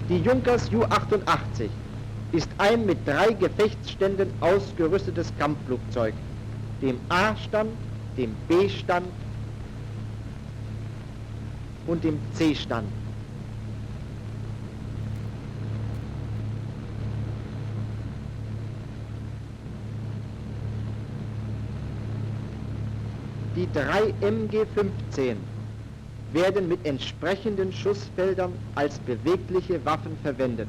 Die Junkers Ju-88 ist ein mit 3 Gefechtsständen ausgerüstetes Kampfflugzeug, dem A-Stand, dem B-Stand und dem C-Stand. Die 3 MG-15 werden mit entsprechenden Schussfeldern als bewegliche Waffen verwendet.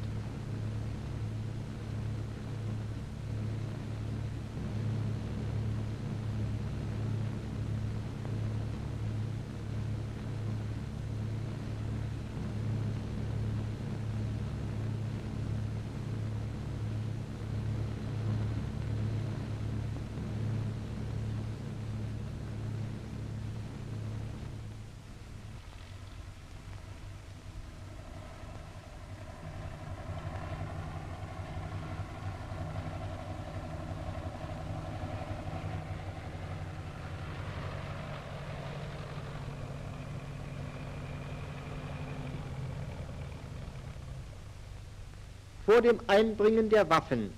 Vor dem Einbringen der Waffen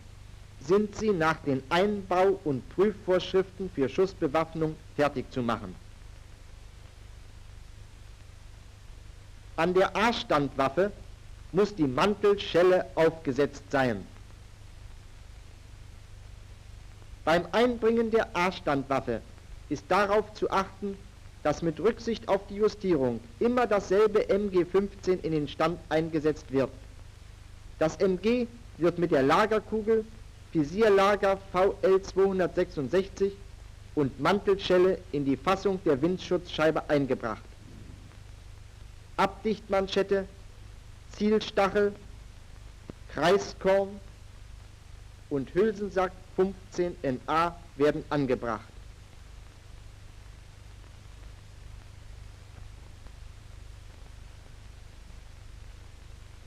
sind sie nach den Einbau- und Prüfvorschriften für Schussbewaffnung fertig zu machen. An der A-Standwaffe muss die Mantelschelle aufgesetzt sein. Beim Einbringen der A-Standwaffe ist darauf zu achten, dass mit Rücksicht auf die Justierung immer dasselbe MG-15 in den Stand eingesetzt wird. Das MG wird mit der Lagerkugel, Visierlager VL266 und Mantelschelle in die Fassung der Windschutzscheibe eingebracht. Abdichtmanschette, Zielstachel, Kreiskorn und Hülsensack 15 NA werden angebracht.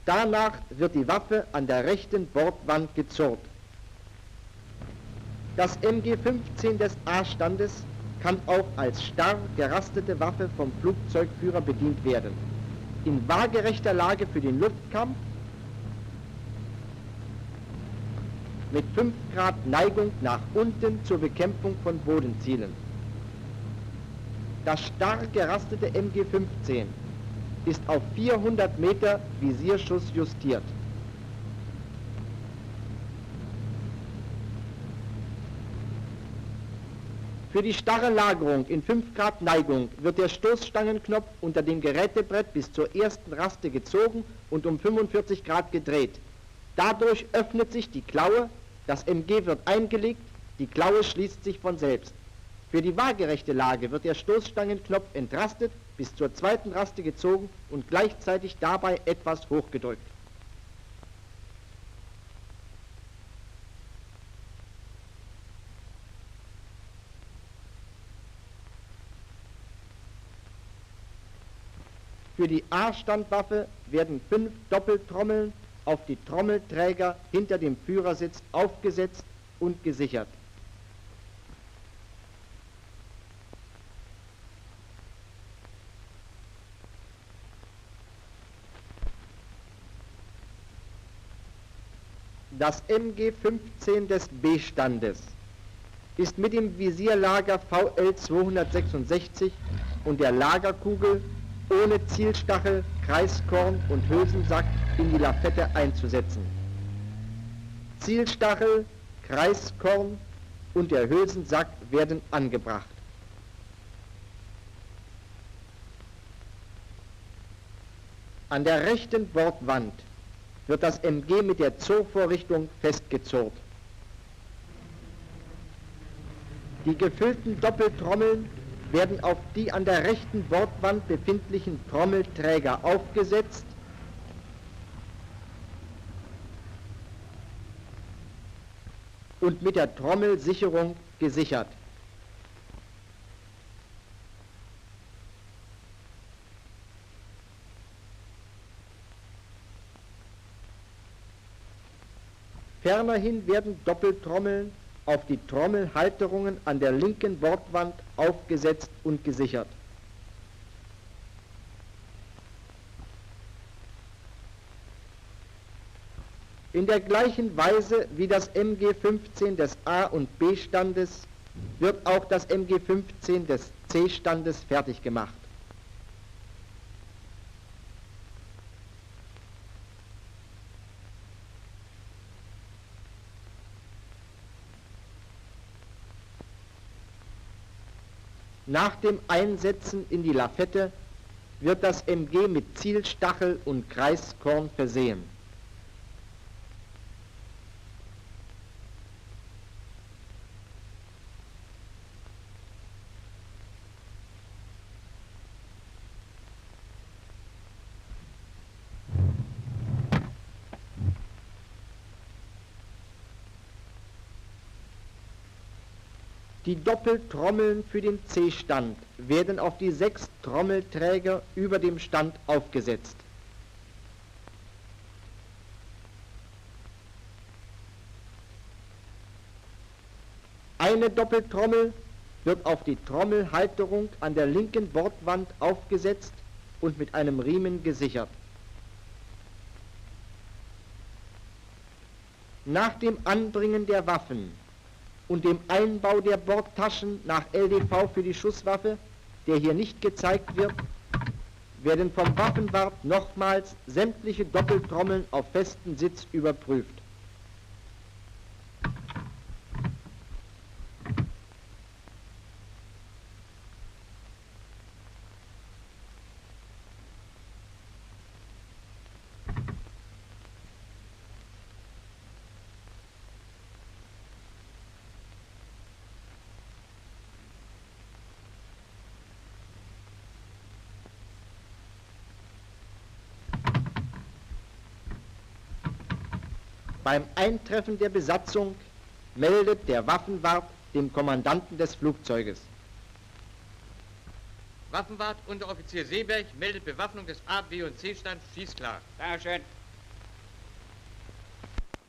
Danach wird die Waffe an der rechten Bordwand gezurrt. Das MG-15 des A-Standes kann auch als starr gerastete Waffe vom Flugzeugführer bedient werden. In waagerechter Lage für den Luftkampf, mit 5 Grad Neigung nach unten zur Bekämpfung von Bodenzielen. Das starr gerastete MG-15 ist auf 400 Meter Visierschuss justiert. Für die starre Lagerung in 5 Grad Neigung wird der Stoßstangenknopf unter dem Gerätebrett bis zur ersten Raste gezogen und um 45 Grad gedreht. Dadurch öffnet sich die Klaue, das MG wird eingelegt, die Klaue schließt sich von selbst. Für die waagerechte Lage wird der Stoßstangenknopf entrastet, bis zur zweiten Raste gezogen und gleichzeitig dabei etwas hochgedrückt. Für die A-Standwaffe werden 5 Doppeltrommeln auf die Trommelträger hinter dem Führersitz aufgesetzt und gesichert. Das MG-15 des B-Standes ist mit dem Visierlager VL266 und der Lagerkugel ohne Zielstachel, Kreiskorn und Hülsensack in die Lafette einzusetzen. Zielstachel, Kreiskorn und der Hülsensack werden angebracht. An der rechten Bordwand wird das MG mit der Zurrvorrichtung festgezurrt. Die gefüllten Doppeltrommeln werden auf die an der rechten Bordwand befindlichen Trommelträger aufgesetzt und mit der Trommelsicherung gesichert. Fernerhin werden Doppeltrommeln auf die Trommelhalterungen an der linken Bordwand aufgesetzt und gesichert. In der gleichen Weise wie das MG-15 des A- und B-Standes wird auch das MG-15 des C-Standes fertig gemacht. Nach dem Einsetzen in die Lafette wird das MG mit Zielstachel und Kreiskorn versehen. Die Doppeltrommeln für den C-Stand werden auf die 6 Trommelträger über dem Stand aufgesetzt. Eine Doppeltrommel wird auf die Trommelhalterung an der linken Bordwand aufgesetzt und mit einem Riemen gesichert. Nach dem Anbringen der Waffen und dem Einbau der Bordtaschen nach LDV für die Schusswaffe, der hier nicht gezeigt wird, werden vom Waffenwart nochmals sämtliche Doppeltrommeln auf festen Sitz überprüft. Beim Eintreffen der Besatzung meldet der Waffenwart dem Kommandanten des Flugzeuges. Waffenwart Unteroffizier Seeberg meldet Bewaffnung des A-, B- und C-Stands schießklar. Dankeschön.